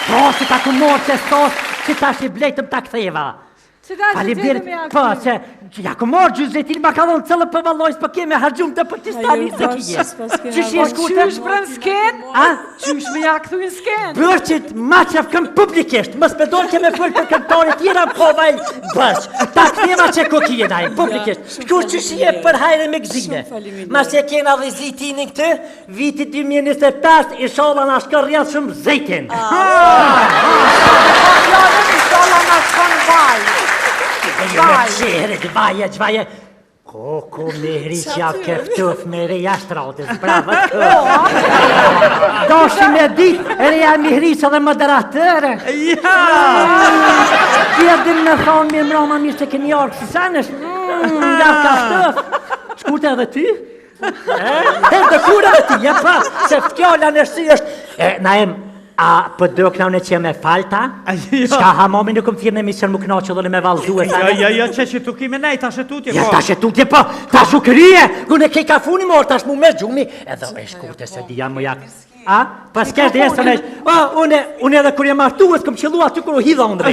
Po, që ta ku morë që sos, që ta shi blejtëm ta ktheva. Faleminderit, po, që ja ku morë gjyzetin ma ka dhonë cëllë për valojës për keme hargjum të për Pakistani së kije. Qysh je shkute? Qysh bërën sken? Qysh me ja këthu në sken? Bërqit ma qafkëm publikisht, më spedon që me full për këntore tjera po vaj bërq. Ta këthema që kokije daj, publikisht. Shkur qysh je për hajre me gzime. Ma se kena dhe zitinin këtë, viti 2025, ishala na shkër rrjath shumë zejtin. Vaje. Koko Mihriqja këftuf me reja shtratës, bravo të. Doshi me dit, reja Mihriqa dhe moderatëre. Tjedin me thonë mirë mroma mirë se këni orë kësi sanësh. Ja këftuf. Shkurte edhe ty? Dhe kur edhe ty, ja pa, se fjolla në shri është. Naem, a për do kënaune që me falta? Shka hamomi në këmë thirë në emision më këna që dhëllë me valzue? Ja, që tu kime nej, ta shetutje po. Ja, ta shetutje po, ta shukërije, gune kej ka funi morë, tash mu me gjumi, edhe e shkurte se dhja më jak. A? Pas kesh dhe jesë të nejsh, unë edhe kur jem artu, e s'këm qëllu aty kur u hidha unë dhe.